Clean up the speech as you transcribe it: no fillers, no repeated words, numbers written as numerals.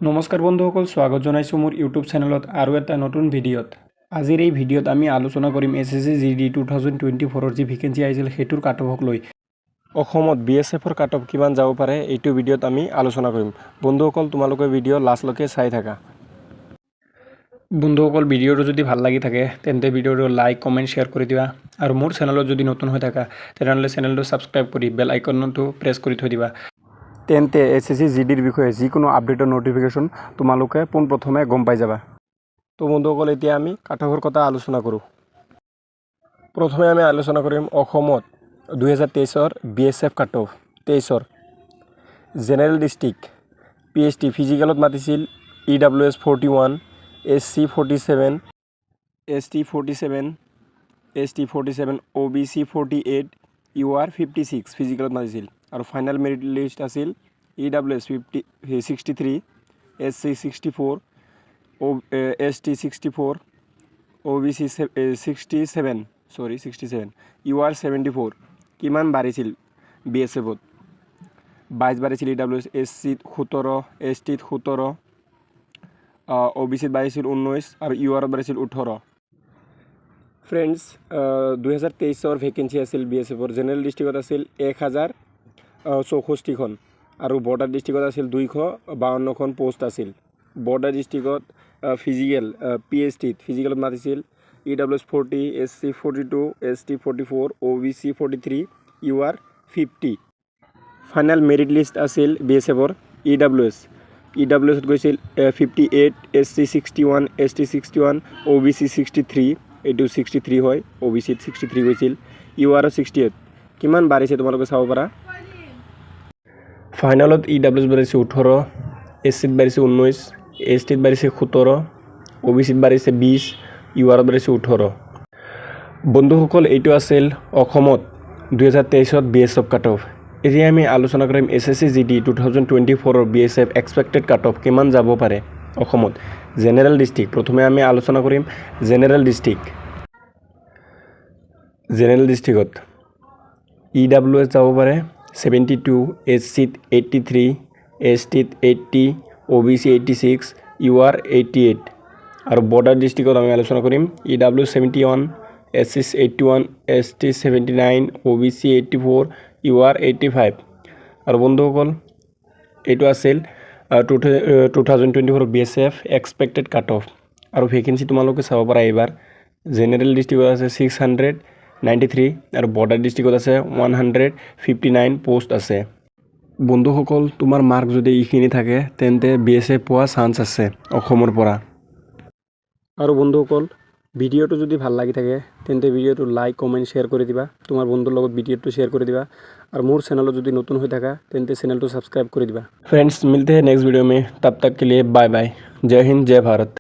নমস্কাৰ বন্ধুসকল, স্বাগত জনাইছোঁ মোৰ ইউটিউব চেনেলত আৰু এটা নতুন ভিডিঅ'ত। আজিৰ এই ভিডিঅ'ত আমি আলোচনা কৰিম SSC GD 2024ৰ যি ভেকেঞ্চি আহিছিল সেইটোৰ কাট অফক লৈ। অসমত BSFৰ কাট অফ কিমান যাব পাৰে এইটো ভিডিঅ'ত আমি আলোচনা কৰিম। বন্ধুসকল, তোমালোকে ভিডিঅ' লাষ্টলৈকে চাই থাকা। বন্ধুসকল, ভিডিঅ'টো যদি ভাল লাগি থাকে তেন্তে ভিডিঅ'টো লাইক, কমেণ্ট, শ্বেয়াৰ কৰি দিবা। আৰু মোৰ চেনেলত যদি নতুন হৈ থাকা তেনেহ'লে চেনেলটো ছাবস্ক্ৰাইব কৰি বেল আইকনটো প্ৰেছ কৰি থৈ দিবা। তেন্তে SSC GDৰ বিষয়ে যিকোনো আপডেটৰ নটিফিকেশ্যন তোমালোকে পোনপ্ৰথমে গম পাই যাবা। তো বন্ধুসকল, এতিয়া আমি কাট অফৰ কথা আলোচনা কৰোঁ। প্ৰথমে আমি আলোচনা কৰিম অসমত 2023ৰ BSF কাট অফ। 23ৰ জেনেৰেল ডিষ্ট্ৰিক্ট PST ফিজিকেলত মাতিছিল EWS 41, SC 47, ST 47, ST 47, OBC 48, UR 56 ফিজিকেলত মাতিছিল। আৰু ফাইনেল মেৰিট লিষ্ট আছিল EWS 63, SC 64, ST 64, OBC 67, UR 74। কিমান বাঢ়িছিল BSFত? 22 বাঢ়িছিল EWS, SCত 17, STত 17, OBCত বাঢ়িছিল 19 আৰু URত বাঢ়িছিল 18। ফ্ৰেণ্ডছ, 2023ৰ ভেকেঞ্চি আছিল BSFৰ। জেনেৰেল ডিষ্ট্ৰিক্টত আছিল 1064খন আৰু বৰ্ডাৰ ডিষ্ট্ৰিক্টত আছিল 252খন পোষ্ট আছিল। বৰ্ডাৰ ডিষ্ট্ৰিক্টত ফিজিকেল PSTত ফিজিকেলত মাতিছিল EWS 40, SC 42, ST 44, OBC 43, UR 50। Final merit list আছিল BSFৰ EWSত গৈছিল 58, SC 61, ST 61, OBC 63, এইটো 63 হয়, OBCত 63 গৈছিল, UR 68। কিমান বাঢ়িছে তোমালোকে চাব পাৰা। ফাইনেলত EWS বাঢ়িছে 18, SCত বাঢ়িছে 19, STত বাঢ়িছে 17, OBCত বাঢ়িছে 20, URত বাঢ়িছে 18। বন্ধুসকল, এইটো আছিল অসমত 2023ত BSF কাট অফ। এতিয়া আমি আলোচনা কৰিম SSC GD 2024ৰ BSF expected cut off কিমান যাব পাৰে অসমত। জেনেৰেল ডিষ্ট্ৰিক্ট প্ৰথমে আমি আলোচনা কৰিম জেনেৰেল ডিষ্ট্ৰিক্টত EWS যাব পাৰে 72, SCত 83, STত 80, OBC 86, UR 88। আৰু বৰ্ডাৰ ডিষ্ট্ৰিক্টত আমি আলোচনা কৰিম EWS 71, SC 81, ST 79, OBC 84, UR 85। আৰু বন্ধুসকল, এইটো আছিল 2024 BSF এক্সপেক্টেড কাট অফ। আৰু ভেকেঞ্চি তোমালোকে চাব পাৰা এইবাৰ। জেনেৰেল ডিষ্ট্ৰিক্টত আছে 693 আৰু বৰ্ডাৰ ডিষ্ট্ৰিক্টত আছে 159 পোষ্ট আছে। বন্ধুসকল, তোমাৰ মাৰ্ক যদি এইখিনি থাকে তেন্তে BSF পোৱা চান্স আছে অসমৰ পৰা। আৰু বন্ধুসকল, ভিডিঅ'টো যদি ভাল লাগি থাকে তেন্তে ভিডিঅ'টো লাইক, কমেণ্ট, শ্বেয়াৰ কৰি দিবা। তোমাৰ বন্ধুৰ লগত ভিডিঅ'টো শ্বেয়াৰ কৰি দিবা। और मोर चैनल जो नतुन हो थाका तेंते चैनल तो सब्सक्राइब कर दिबा। फ्रेंड्स, मिलते हैं नेक्स्ट वीडियो में, तब तक के लिए बाय बाय। जय हिंद, जय भारत।